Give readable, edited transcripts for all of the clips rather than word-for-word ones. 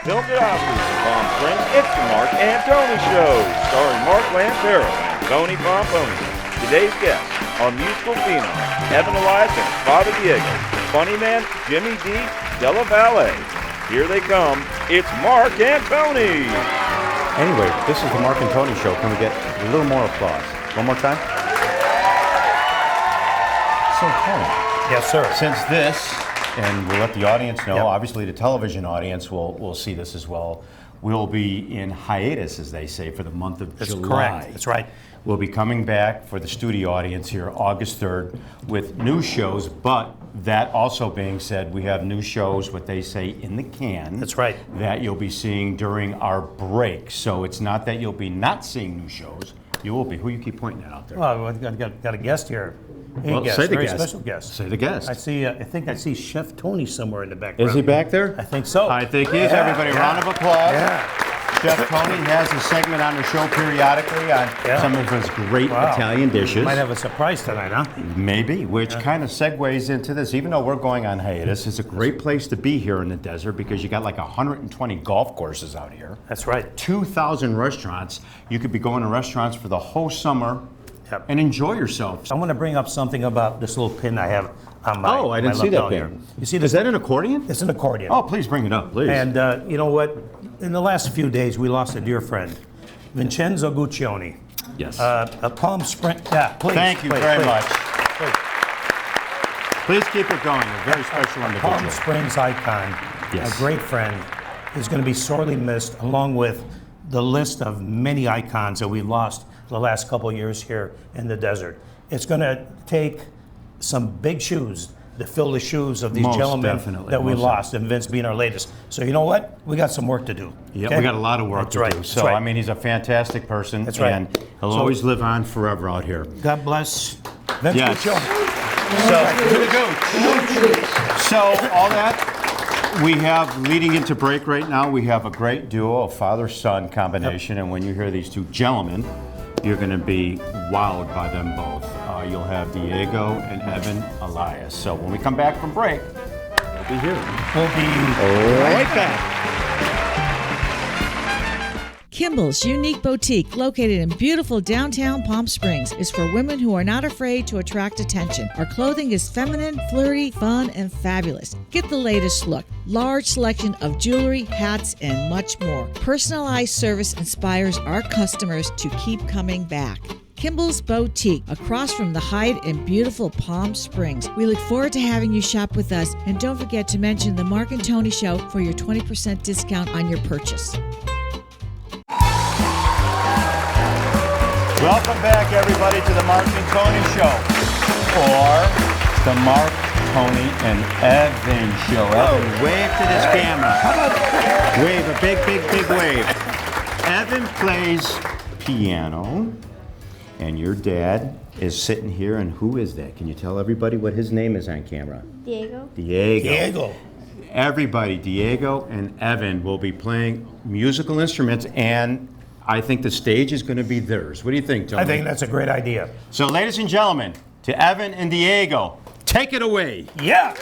filmed at Oscars in Palm Springs, it's the Mark and Tony Show, starring Mark Lampero and Tony Pomponi. Today's guests are musical phenom Evan Elias and his father Diego, funny man Jimmy D, Della Valle. Here they come. It's Mark and Tony. Anyway, this is the Mark and Tony Show. Can we get a little more applause? One more time? So, Tony. Yes, sir. Since this, and we'll let the audience know, obviously the television audience will see this as well, we'll be in hiatus, as they say, for the month of July. That's correct. That's right. We'll be coming back for the studio audience here August 3rd with new shows, but that also being said, we have new shows, what they say, in the can. That's right. That you'll be seeing during our break. So it's not that you'll be not seeing new shows. You will be. Who you keep pointing at out there? Well, I've got a guest here. Well, guest, say the very guest. special guest. Say the guest. I see. I think I see Chef Tony somewhere in the background. Is he back there? I think so. I think he is. Everybody, round of applause. Yeah. Chef Tony has a segment on the show periodically on some of his great Italian dishes. Might have a surprise tonight, huh? Maybe, which kind of segues into this. Even though we're going on hiatus, it's a great place to be here in the desert because you got like 120 golf courses out here. That's right. 2,000 restaurants. You could be going to restaurants for the whole summer and enjoy yourself. I want to bring up something about this little pin I have on my I didn't see that here. pin. You see, is that an accordion? It's an accordion. Oh, please bring it up, please. And you know what? In the last few days, we lost a dear friend, Vincenzo Guccione. Yes. A Palm Springs. Yeah, please. Thank you very much. Please keep it going. A very special individual. Palm Springs icon, a great friend, is going to be sorely missed, along with the list of many icons that we lost the last couple of years here in the desert. It's going to take some big shoes to fill the shoes of these gentlemen that we lost, and Vince being our latest. So you know what? We got some work to do. Yeah, we got a lot of work to do. So, I mean, he's a fantastic person, and he'll always live on forever out here. God bless Vince Guccione. So all that we have leading into break right now, we have a great duo, a father-son combination, and when you hear these two gentlemen, you're going to be wowed by them both. You'll have Diego and Evan Elias. So when we come back from break, we'll be here. We'll be right back. Kimball's unique boutique, located in beautiful downtown Palm Springs, is for women who are not afraid to attract attention. Our clothing is feminine, flirty, fun, and fabulous. Get the latest look. Large selection of jewelry, hats, and much more. Personalized service inspires our customers to keep coming back. Kimball's Boutique, across from the Hyde in beautiful Palm Springs. We look forward to having you shop with us, and don't forget to mention the Mark and Tony Show for your 20% discount on your purchase. Welcome back, everybody, to the Mark and Tony Show, or the Mark, Tony, and Evan Show. Evan, wave to this camera. Wave, a big, big, big wave. Evan plays piano, and your dad is sitting here, and who is that? Can you tell everybody what his name is on camera? Diego. Diego. Everybody, Diego and Evan will be playing musical instruments, and I think the stage is going to be theirs. What do you think, Tony? I think that's a great idea. So, ladies and gentlemen, to Evan and Diego, take it away. Yeah.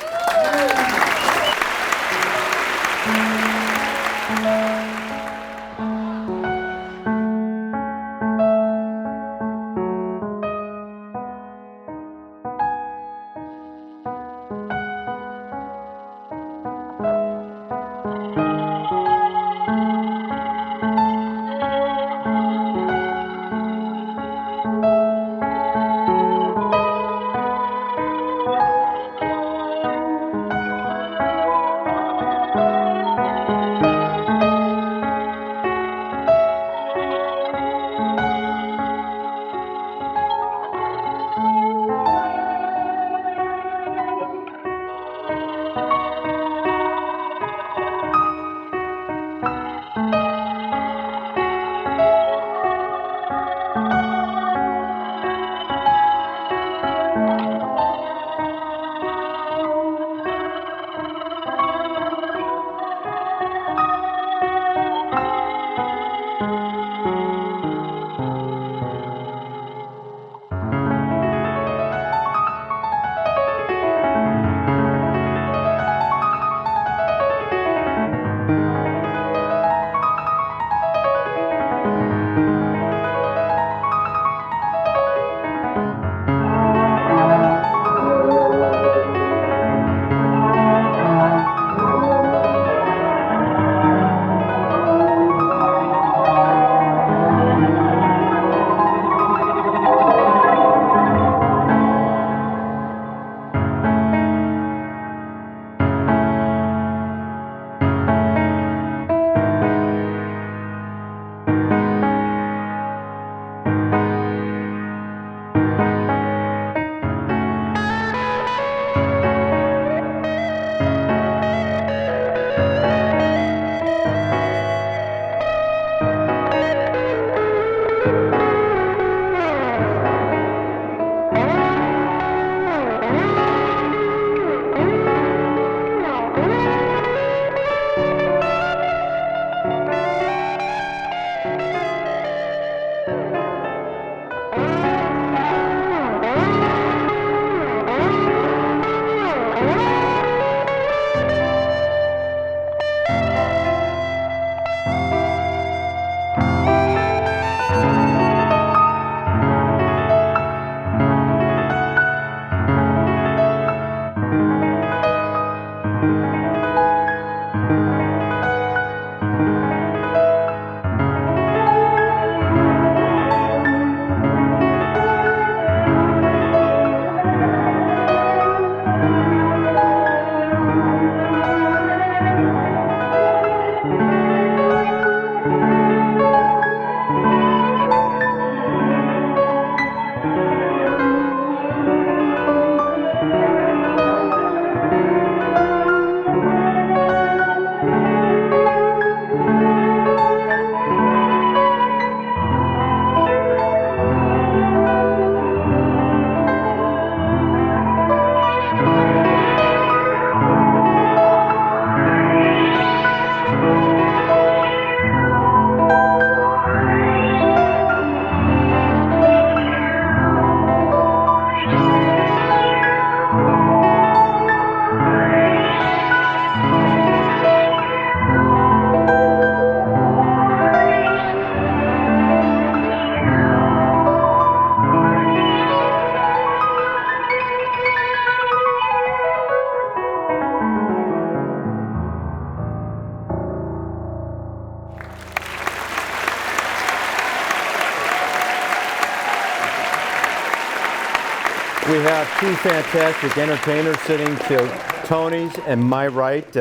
we have two fantastic entertainers sitting to Tony's and my right,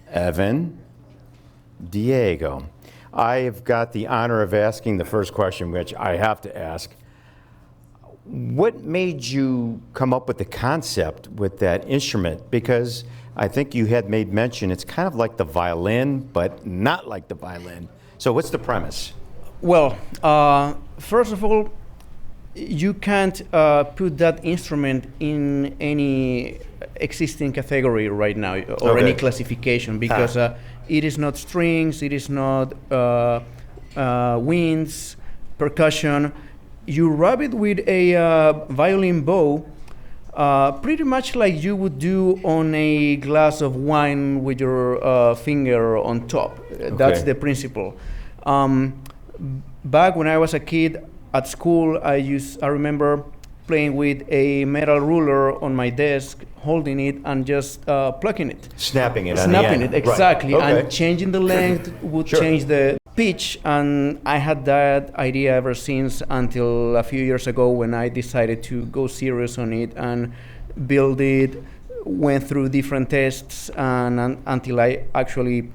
Evan, Diego. I've got the honor of asking the first question, which I have to ask. What made you come up with the concept with that instrument? Because I think you had made mention it's kind of like the violin, but not like the violin. So what's the premise? Well, first of all, you can't put that instrument in any existing category right now or any classification because it is not strings, it is not winds, percussion. You rub it with a violin bow, pretty much like you would do on a glass of wine with your finger on top. That's the principle. Back when I was a kid at school, I remember playing with a metal ruler on my desk, holding it and just plucking it. Snapping it. Snapping it, exactly. Right. Okay. And changing the length would change the pitch. And I had that idea ever since until a few years ago when I decided to go serious on it and build it, went through different tests and until I actually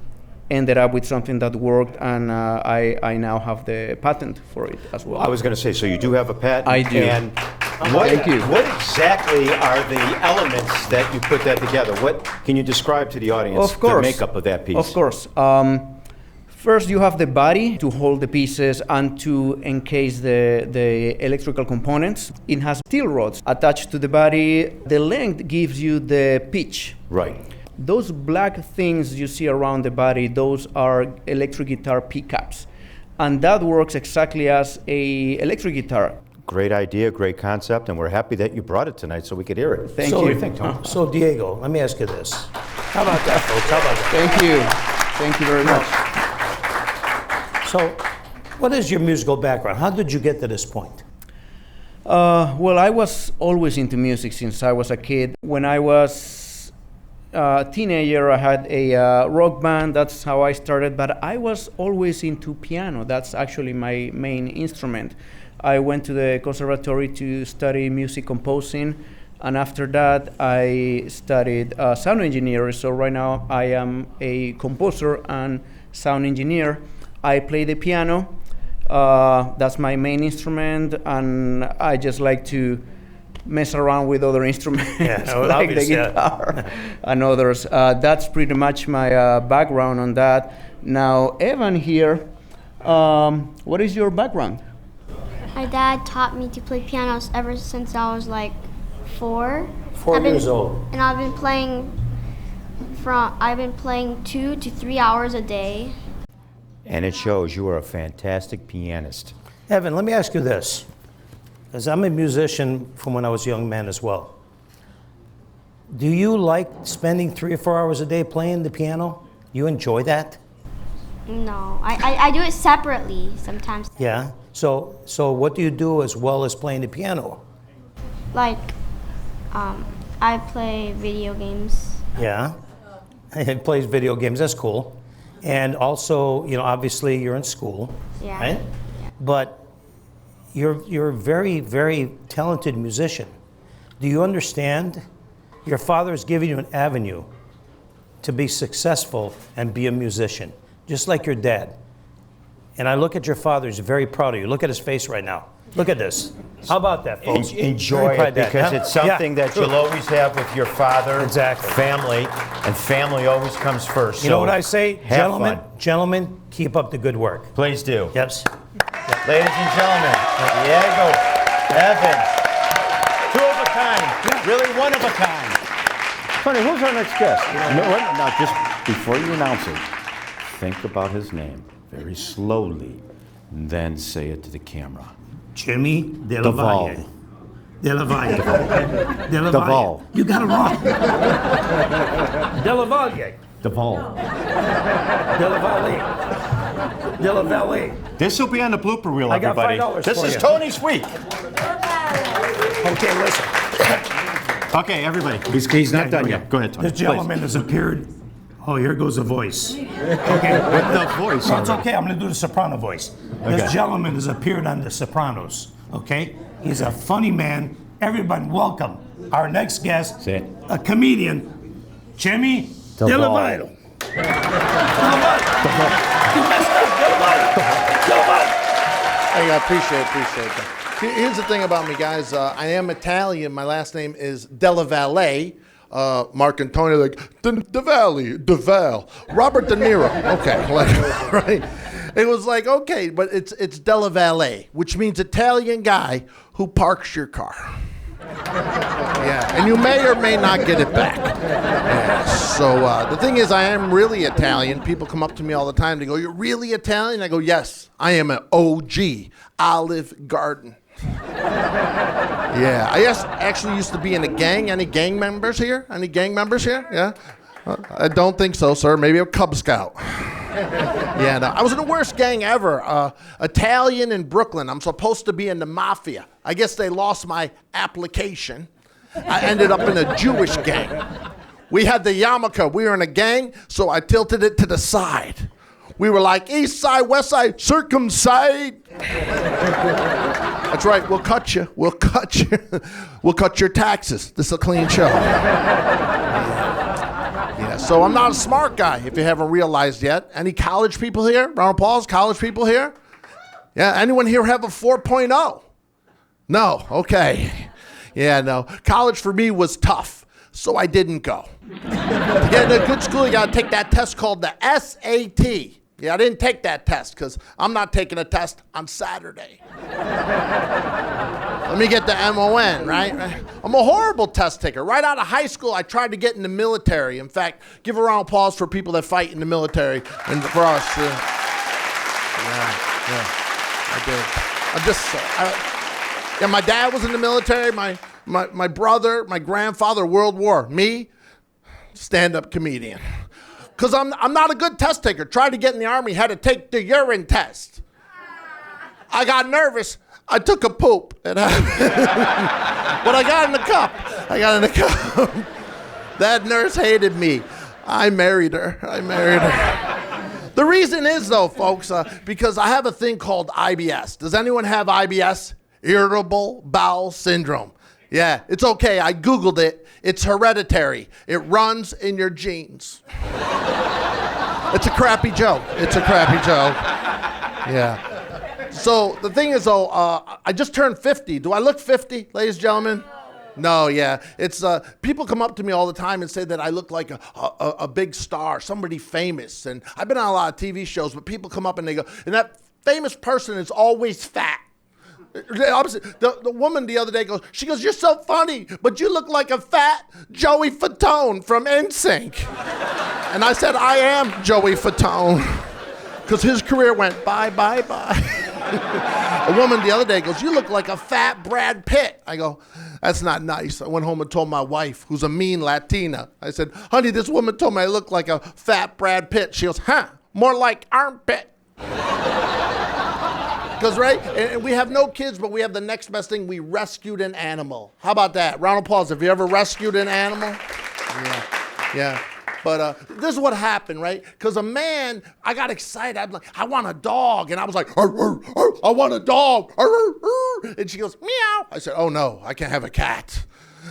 ended up with something that worked, and I now have the patent for it as well. I was going to say, so you do have a patent? I do. And Thank you. What exactly are the elements that you put that together? What can you describe to the audience the makeup of that piece? Of course. First, you have the body to hold the pieces and to encase the electrical components. It has steel rods attached to the body. The length gives you the pitch. Right. Those black things you see around the body, those are electric guitar pickups. And that works exactly as a electric guitar. Great idea, great concept, and we're happy that you brought it tonight so we could hear it. Thank you. What do you think, Tom? So Diego, let me ask you this. How about that, folks? How about that? Thank you. Thank you very much. So what is your musical background? How did you get to this point? Well, I was always into music since I was a kid. When I was a teenager, I had a rock band. That's how I started. But I was always into piano. That's actually my main instrument. I went to the conservatory to study music composing. And after that, I studied sound engineering. So right now, I am a composer and sound engineer. I play the piano. That's my main instrument, and I just like to mess around with other instruments like the guitar and others. That's pretty much my background on that. Now, Evan here, what is your background? My dad taught me to play piano ever since I was like 4. 4 years old. And I've been playing 2 to 3 hours a day. And it shows you are a fantastic pianist. Evan, let me ask you this, because I'm a musician from when I was a young man as well. Do you like spending 3 or 4 hours a day playing the piano? You enjoy that? No, I do it separately sometimes. Yeah. So what do you do as well as playing the piano? Like, I play video games. Yeah. He plays video games. That's cool. And also, obviously you're in school, right? Yeah. But you're a very, very talented musician. Do you understand? Your father is giving you an avenue to be successful and be a musician, just like your dad. And I look at your father, he's very proud of you. Look at his face right now. Look at this. How about that, folks? Enjoy it because it's something that you'll always have with your father, family, and family always comes first. You know what I say? Gentlemen, keep up the good work. Please do. Yes. Ladies and gentlemen, Diego, Evan, 2 of a kind, really 1 of a kind. Tony, who's our next guest? Now, just before you announce it, think about his name very slowly, and then say it to the camera. Jimmy Della Valle. Della Valle. Della Valle. You got it wrong. Della Valle. Duvall. Della Valle. Della Valle. This will be on the blooper reel, everybody. I got $5 This for is you. Tony's week. Okay, listen. Okay, everybody. He's not done yet. Go ahead, Tony. This gentleman has appeared. Oh, here goes the voice. Okay. With the voice. No, it's okay. I'm going to do the soprano voice. This gentleman has appeared on The Sopranos. Okay. He's a funny man. Everyone, welcome our next guest, Say it. a comedian, Jimmy Della Valle. You messed up, Della Valle. Hey, I appreciate that. Here's the thing about me, guys. I am Italian. My last name is Della Valle. Mark Antonio, like, Val. Robert De Niro. Okay, like, right? It was like, okay, but it's Della Valle, which means Italian guy who parks your car. Yeah, and you may or may not get it back. Yeah. So the thing is, I am really Italian. People come up to me all the time. They go, "You're really Italian?" I go, "Yes, I am an OG, Olive Garden." Yeah, I actually used to be in a gang. Any gang members here? Yeah? I don't think so, sir. Maybe a Cub Scout. Yeah, no, I was in the worst gang ever. Italian in Brooklyn. I'm supposed to be in the mafia. I guess they lost my application. I ended up in a Jewish gang. We had the yarmulke. We were in a gang, so I tilted it to the side. We were like, east side, west side, circumside. That's right, we'll cut you. We'll cut your taxes. This is a clean show. Yeah, so I'm not a smart guy, if you haven't realized yet. Any college people here? Round of applause, college people here? Yeah, anyone here have a 4.0? No, okay. Yeah, no. College for me was tough, so I didn't go. To get in a good school, you gotta take that test called the SAT. Yeah, I didn't take that test because I'm not taking a test on Saturday. Let me get the MON, right? I'm a horrible test taker. Right out of high school, I tried to get in the military. In fact, give a round of applause for people that fight in the military and for us. Yeah, I did. My dad was in the military. My brother, my grandfather, World War. Me, stand-up comedian. Because I'm not a good test taker. Tried to get in the Army, had to take the urine test. I got nervous. I took a poop. But I got in the cup. That nurse hated me. I married her. The reason is, though, folks, because I have a thing called IBS. Does anyone have IBS? Irritable bowel syndrome. Yeah, it's okay. I Googled it. It's hereditary. It runs in your genes. It's a crappy joke. Yeah. So the thing is, though, I just turned 50. Do I look 50, ladies and gentlemen? No, yeah. It's people come up to me all the time and say that I look like a big star, somebody famous. And I've been on a lot of TV shows, but people come up and they go, and that famous person is always fat. The woman the other day goes, "You're so funny, but you look like a fat Joey Fatone from NSYNC." And I said, I am Joey Fatone, because his career went bye, bye, bye. A woman the other day goes, "You look like a fat Brad Pitt." I go, "That's not nice." I went home and told my wife, who's a mean Latina. I said, "Honey, this woman told me I look like a fat Brad Pitt." She goes, "Huh, more like armpit." Because, right, and we have no kids, but we have the next best thing. We rescued an animal. How about that? Round of applause. Have you ever rescued an animal? Yeah. But this is what happened, right? Because a man, I got excited. I'm like, "I want a dog." And I was like, "Arr, arr, arr, I want a dog. Arr, arr, arr." And she goes, "Meow." I said, "Oh, no, I can't have a cat.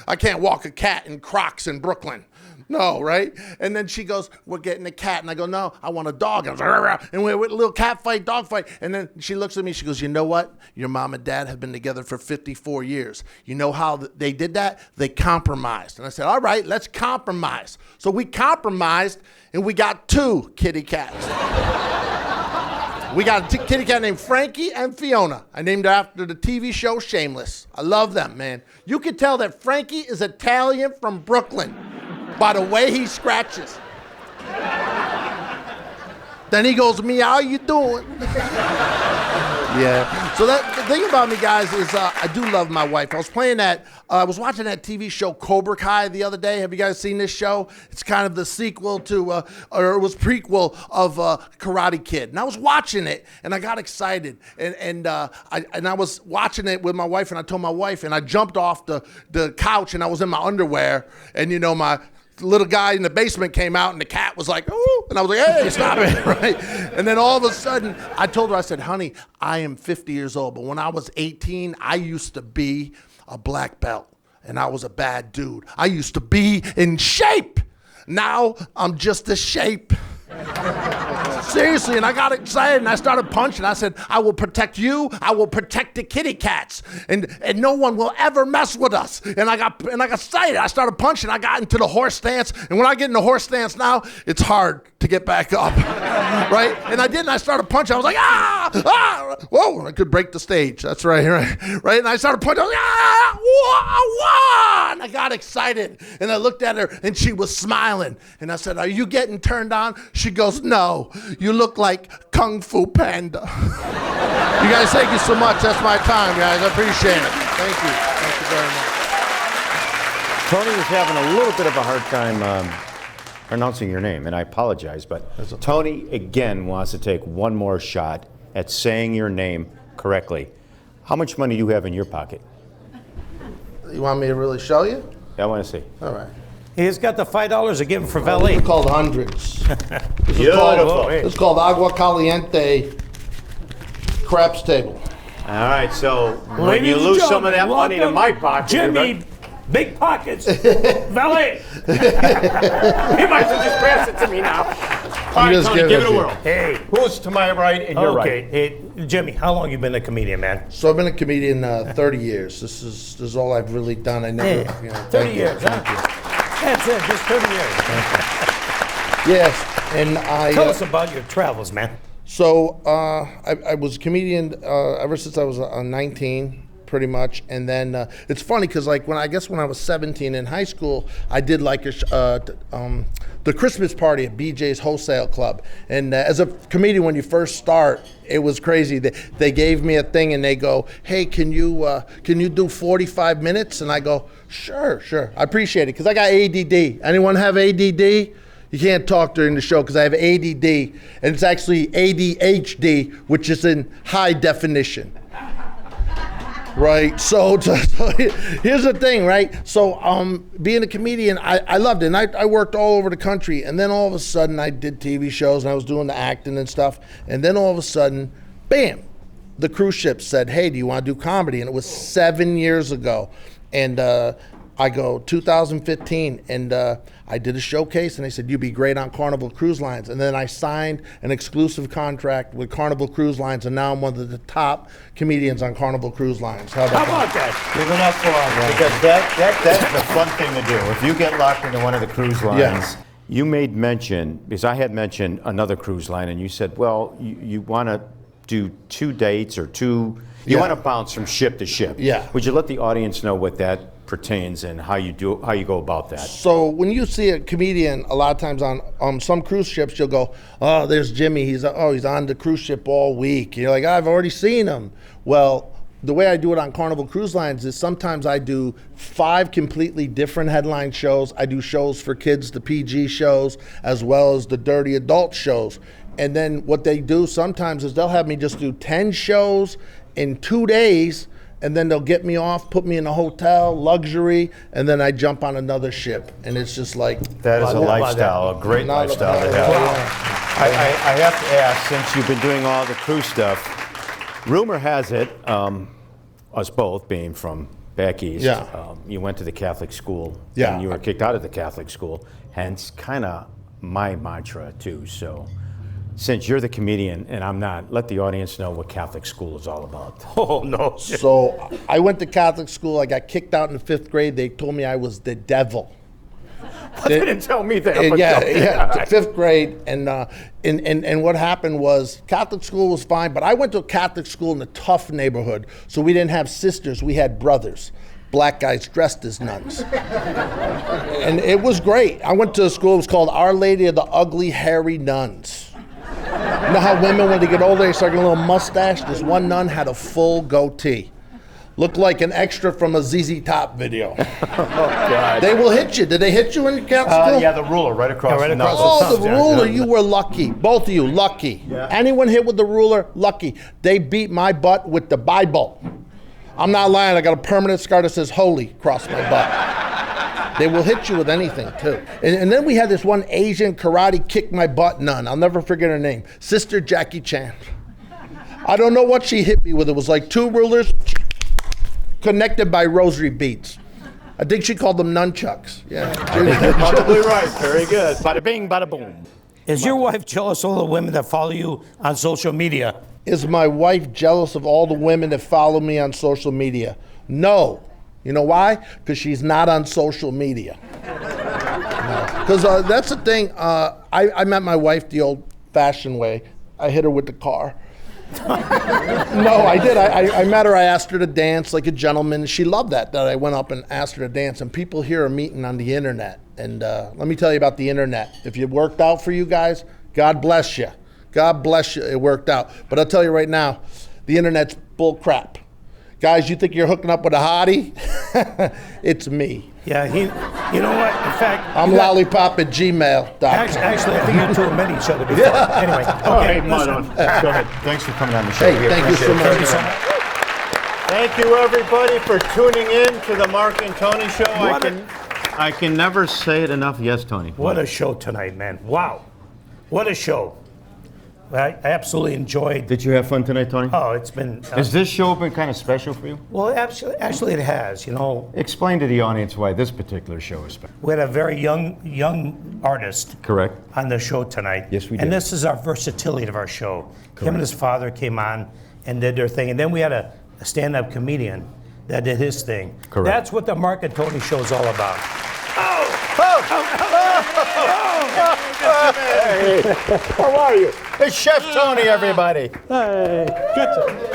I can't walk a cat in Crocs in Brooklyn." No, right? And then she goes, "We're getting a cat." And I go, "No, I want a dog." And, we went a little cat fight, dog fight. And then she looks at me, she goes, "You know what? Your mom and dad have been together for 54 years. You know how they did that? They compromised." And I said, "All right, let's compromise." So we compromised, and we got 2 kitty cats. We got a kitty cat named Frankie and Fiona. I named her after the TV show Shameless. I love them, man. You can tell that Frankie is Italian from Brooklyn by the way he scratches. Then he goes, "Meow, you doing?" Yeah. So the thing about me, guys, is I do love my wife. I was watching that TV show Cobra Kai the other day. Have you guys seen this show? It's kind of the sequel to, or it was prequel of Karate Kid. And I was watching it, and I got excited. And I was watching it with my wife, and I told my wife, and I jumped off the couch, and I was in my underwear, and my little guy in the basement came out, and the cat was like, "Ooh," and I was like, "Hey, stop it," right? And then all of a sudden, I told her, I said, "Honey, I am 50 years old, but when I was 18, I used to be a black belt, and I was a bad dude. I used to be in shape. Now I'm just a shape. Seriously, and I got excited and I started punching. I said, I will protect you. I will protect the kitty cats, and no one will ever mess with us. And I got excited. I started punching. I got into the horse stance, and when I get in the horse stance now, it's hard to get back up, right? And I did, and I started punching. I was like, whoa! I could break the stage. That's right. And I started punching. I was like, whoa! And I got excited, and I looked at her, and she was smiling, and I said, are you getting turned on? She goes, no. You look like Kung Fu Panda. You guys, thank you so much. That's my time, guys. I appreciate it. Thank you. Thank you very much. Tony was having a little bit of a hard time pronouncing your name, and I apologize, but Tony again wants to take one more shot at saying your name correctly. How much money do you have in your pocket? You want me to really show you? I want to see. All right. He's got the $5 to give him for Valle. It's called hundreds. Beautiful. It's called Agua Caliente craps table. All right, so when you lose some of that money to my pocket, Jimmy, big pockets. Valle. he might as well just pass it to me now. All right, just Tony, give it a whirl. Hey. Who's to my right and your right? Okay, hey, Jimmy, how long you been a comedian, man? So I've been a comedian 30 years. This is all I've really done. I never, 30 years, huh? That's it, just 30 years. Yes, and I... Tell us about your travels, man. So I was a comedian ever since I was 19, pretty much. And then it's funny because like when I was 17 in high school, I did like the Christmas party at BJ's Wholesale Club. And as a comedian, when you first start, it was crazy. They gave me a thing and they go, hey, can you do 45 minutes? And I go, sure. I appreciate it because I got ADD. Anyone have ADD? You can't talk during the show because I have ADD, and it's actually ADHD, which is in high definition. Right, so here's the thing, right? So being a comedian, I loved it, and I worked all over the country, and then all of a sudden I did TV shows, and I was doing the acting and stuff, and then all of a sudden, bam, the cruise ship said, hey, do you want to do comedy? And it was 7 years ago, and I go, 2015, and I did a showcase, and they said, you'd be great on Carnival Cruise Lines. And then I signed an exclusive contract with Carnival Cruise Lines, and now I'm one of the top comedians on Carnival Cruise Lines. How about that? Give it up for him. Because that's the fun thing to do. If you get locked into one of the cruise lines, you made mention, because I had mentioned another cruise line, and you said, well, you want to do 2 dates or two, you want to bounce from ship to ship. Yeah. Would you let the audience know what that pertains and how you go about that? So when you see a comedian, a lot of times on some cruise ships, you'll go, oh, there's Jimmy. He's on the cruise ship all week. And you're like, I've already seen him. Well, the way I do it on Carnival Cruise Lines is sometimes I do 5 completely different headline shows. I do shows for kids, the PG shows, as well as the dirty adult shows. And then what they do sometimes is they'll have me just do 10 shows in 2 days, and then they'll get me off, put me in a hotel, luxury, and then I jump on another ship. And it's just like... That is a lifestyle, a great lifestyle to have. I have to ask, since you've been doing all the cruise stuff, rumor has it, us both being from back east, you went to the Catholic school, and you were kicked out of the Catholic school, hence kind of my mantra too. So since you're the comedian and I'm not, let the audience know what Catholic school is all about. Oh, no. So I went to Catholic school. I got kicked out in the 5th grade. They told me I was the devil. They didn't tell me that. Yeah, 5th grade. And what happened was Catholic school was fine, but I went to a Catholic school in a tough neighborhood. So we didn't have sisters, we had brothers. Black guys dressed as nuns. And it was great. I went to a school, it was called Our Lady of the Ugly Hairy Nuns. You know how women, when they get older, they start getting a little mustache? This one nun had a full goatee. Looked like an extra from a ZZ Top video. Oh, God. They will hit you. Did they hit you in Catholic school? Yeah, the ruler right across the nose. Oh, the ruler, you were lucky. Both of you, lucky. Yeah. Anyone hit with the ruler, lucky. They beat my butt with the Bible. I'm not lying, I got a permanent scar that says holy across my butt. They will hit you with anything, too. And then we had this one Asian karate kick my butt nun. I'll never forget her name. Sister Jackie Chan. I don't know what she hit me with. It was like 2 rulers. connected by rosary beads. I think she called them nunchucks. Yeah. Probably right. Very good. Bada bing, bada boom. Is your wife jealous of all the women that follow you on social media? Is my wife jealous of all the women that follow me on social media? No. You know why? Because she's not on social media. Because that's the thing. I met my wife the old-fashioned way. I hit her with the car. No, I did. I met her. I asked her to dance like a gentleman. She loved that I went up and asked her to dance. And people here are meeting on the internet. And let me tell you about the internet. If it worked out for you guys, God bless you. God bless you. It worked out. But I'll tell you right now, the internet's bull crap. Guys, you think you're hooking up with a hottie? It's me. Yeah, you know what? In fact, I'm lollipop@gmail.com. Actually, I think you two have met each other before. Anyway, okay, listen. Go ahead. Thanks for coming on the show. Hey, thank you so much. Thank you, everybody, for tuning in to the Mark and Tony Show. I can never say it enough. Yes, Tony. What a show tonight, man. Wow. What a show. I absolutely enjoyed. Did you have fun tonight, Tony? Oh, it's been. Has this show been kind of special for you? Well, actually, it has. You know, Explain to the audience why this particular show is special. we had a very young artist. Correct. On the show tonight. Yes, we did. And this is our versatility of our show. Him and his father came on and did their thing, and then we had a stand-up comedian that did his thing. Correct. That's what the Mark and Tony show is all about. Hey, how are you? It's Chef Tony, everybody.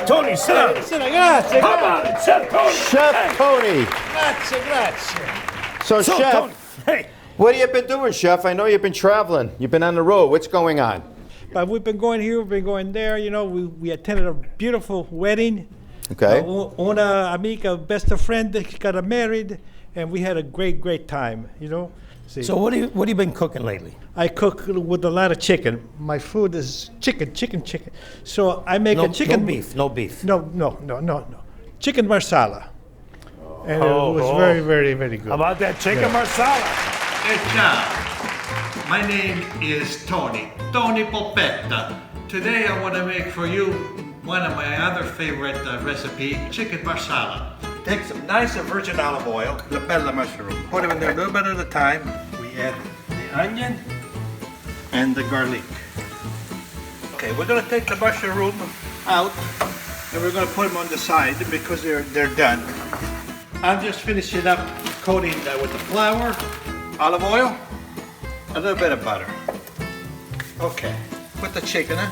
Tony, sit down. Grazie, How about it, Chef Tony? Chef Tony. grazie. So, So, Chef, Tony, hey, what have you been doing, Chef? I know you've been traveling. You've been on the road. What's going on? But we've been going here, we've been going there. You know, we attended a beautiful wedding. Okay. Una amiga, best friend, got married, and we had a great time. You know. See, so what have you been cooking lately? I cook with a lot of chicken. My food is chicken. So I make a chicken. No beef. No. Chicken marsala. And it was very good. How about that chicken marsala? Hey, ciao. My name is Tony Polpetta. Today I want to make for you one of my other favorite recipe, chicken marsala. Take some nice virgin olive oil, the bella mushroom. Put them in there a little bit at a time. We add the onion and the garlic. Okay, we're going to take the mushroom out and we're going to put them on the side because they're done. I'm just finishing up coating that with the flour, olive oil, a little bit of butter. Okay, put the chicken in.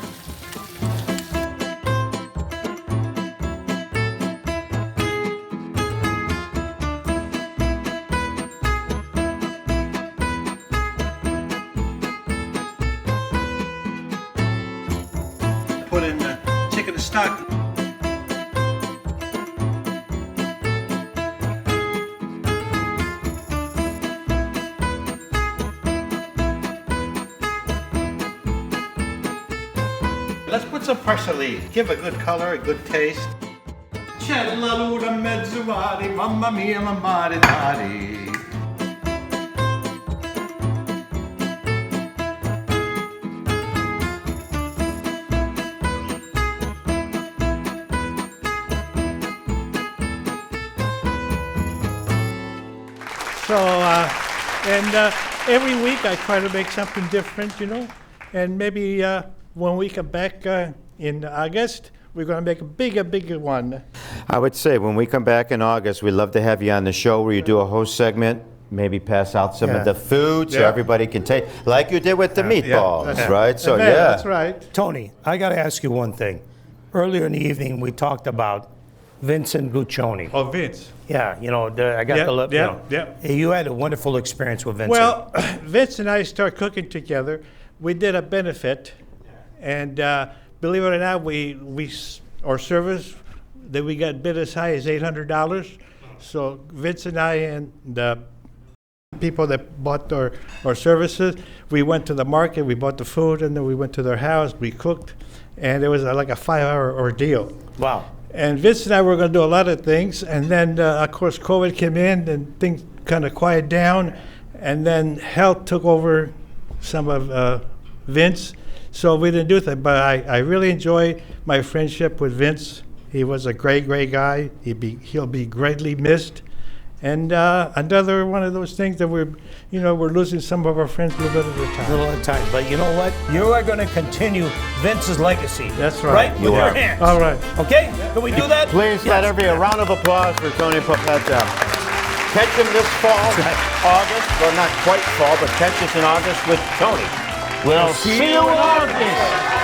Put in the chicken stock. Let's put some parsley. Give a good color, a good taste. C'è la luna mezzuari, mamma mia, mamma dari. So, every week I try to make something different, you know, and maybe when we come back in August, we're going to make a bigger one. I would say when we come back in August, we'd love to have you on the show where you do a host segment, maybe pass out some of the food so everybody can take, like you did with the meatballs, right? So, That's right. Tony, I got to ask you one thing. Earlier in the evening, we talked about Vincent Guccione. Oh, Vince. Yeah, you know, I got the look. You had a wonderful experience with Vincent. Well, Vince and I started cooking together. We did a benefit, and believe it or not, our service that we got bid as high as $800. So Vince and I and the people that bought our services, we went to the market, we bought the food, and then we went to their house, we cooked, and it was like a 5-hour ordeal. Wow. And Vince and I were going to do a lot of things, and then, of course, COVID came in, and things kind of quieted down, and then health took over some of Vince, so we didn't do that. But I really enjoy my friendship with Vince, He was a great, great guy. He'll be greatly missed. And another one of those things that we're losing some of our friends a little bit at a time. A little at a time. But you know what? You are going to continue Vince's legacy. That's right. Right? With your hands. All right. Okay? Can we do that? Please let every a round of applause for Tony Popetta. Catch him this fall, August. Well, not quite fall, but catch us in August with Tony. We'll see you in August.